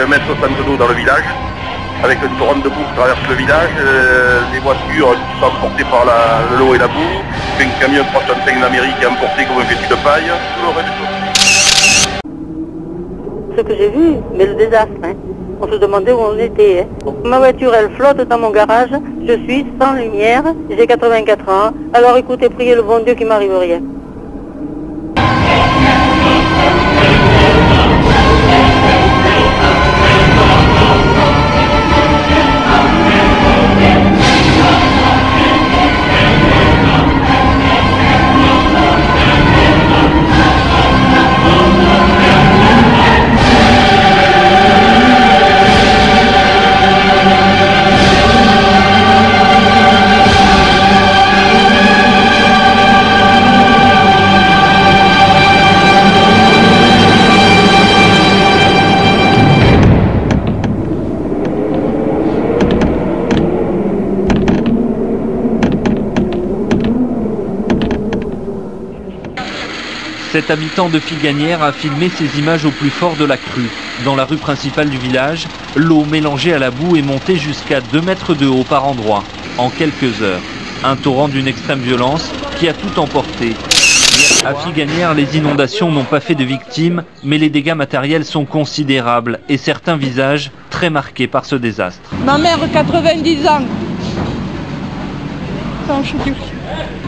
1,60 m d'eau dans le village, avec une torrent de boue qui traverse le village, les voitures qui sont emportées par l'eau et la boue, un camion 305 d'Amérique emporté comme un vêtu de paille, tout le reste des choses. Ce que j'ai vu, mais le désastre, hein. On se demandait où on était. Hein. Ma voiture, elle flotte dans mon garage, je suis sans lumière, j'ai 84 ans, alors écoutez, priez le bon Dieu qu'il m'arrive rien. Cet habitant de Figanières a filmé ces images au plus fort de la crue. Dans la rue principale du village, l'eau mélangée à la boue est montée jusqu'à 2 mètres de haut par endroit, en quelques heures. Un torrent d'une extrême violence qui a tout emporté. À Figanières, les inondations n'ont pas fait de victimes, mais les dégâts matériels sont considérables et certains visages très marqués par ce désastre. Ma mère, 90 ans.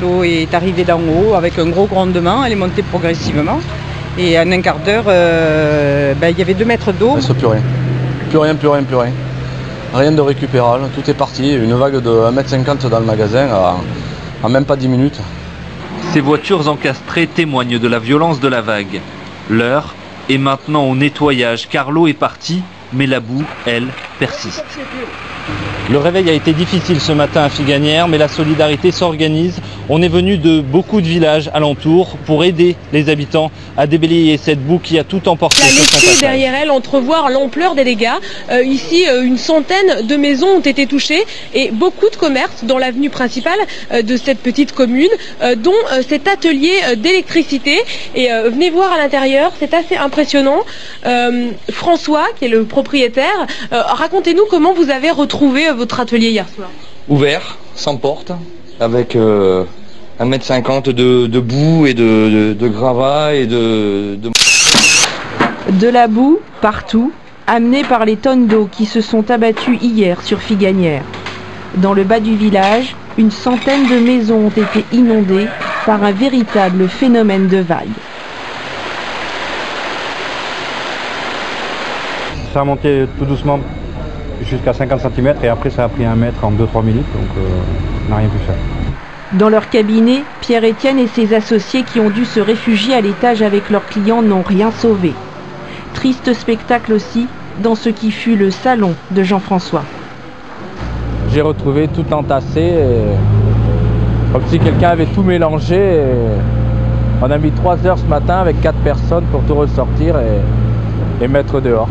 L'eau est arrivée d'en haut avec un gros grondement, elle est montée progressivement. Et en un quart d'heure, il y avait 2 mètres d'eau. Il ne plus rien. Plus rien. Rien de récupérable, tout est parti. Une vague de 1,50 m dans le magasin en même pas 10 minutes. Ces voitures encastrées témoignent de la violence de la vague. L'heure est maintenant au nettoyage car l'eau est partie, mais la boue, elle, persiste. Le réveil a été difficile ce matin à Figanières, mais la solidarité s'organise. On est venu de beaucoup de villages alentours pour aider les habitants à déblayer cette boue qui a tout emporté. La laissée derrière elle, entrevoir l'ampleur des dégâts. Ici, une centaine de maisons ont été touchées et beaucoup de commerces dans l'avenue principale de cette petite commune, dont cet atelier d'électricité. Et venez voir à l'intérieur, c'est assez impressionnant. François, qui est le propriétaire, racontez-nous comment vous avez retrouvé votre atelier hier soir. Ouvert, sans porte, avec 1,50 m de boue et de gravats et de... De la boue, partout, amenée par les tonnes d'eau qui se sont abattues hier sur Figanières. Dans le bas du village, une centaine de maisons ont été inondées par un véritable phénomène de vague. Ça a monté tout doucement jusqu'à 50 cm et après ça a pris 1 mètre en 2-3 minutes, donc on n'a rien pu faire. Dans leur cabinet, Pierre-Étienne et ses associés qui ont dû se réfugier à l'étage avec leurs clients n'ont rien sauvé. Triste spectacle aussi dans ce qui fut le salon de Jean-François. J'ai retrouvé tout entassé, comme si quelqu'un avait tout mélangé. On a mis 3 heures ce matin avec 4 personnes pour tout ressortir et mettre dehors.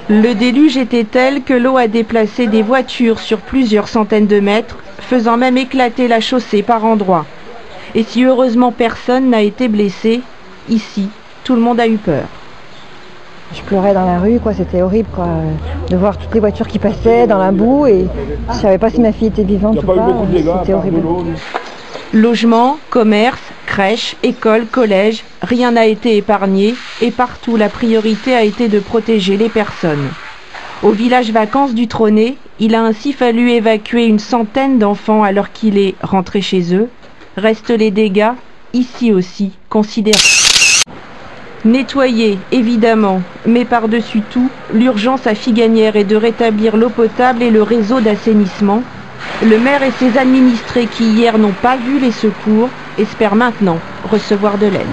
Le déluge était tel que l'eau a déplacé des voitures sur plusieurs centaines de mètres, faisant même éclater la chaussée par endroits. Et si heureusement personne n'a été blessé, ici, tout le monde a eu peur. Je pleurais dans la rue, quoi, c'était horrible, quoi, de voir toutes les voitures qui passaient dans la boue et je ne savais pas si ma fille était vivante ou pas, c'était horrible. Logements, commerces, crèches, écoles, collèges, rien n'a été épargné et partout la priorité a été de protéger les personnes. Au village vacances du Trôné, il a ainsi fallu évacuer une centaine d'enfants alors qu'il est rentré chez eux. Restent les dégâts, ici aussi, considérables. Nettoyer, évidemment, mais par-dessus tout, l'urgence à Figanières est de rétablir l'eau potable et le réseau d'assainissement. Le maire et ses administrés qui hier n'ont pas vu les secours espèrent maintenant recevoir de l'aide.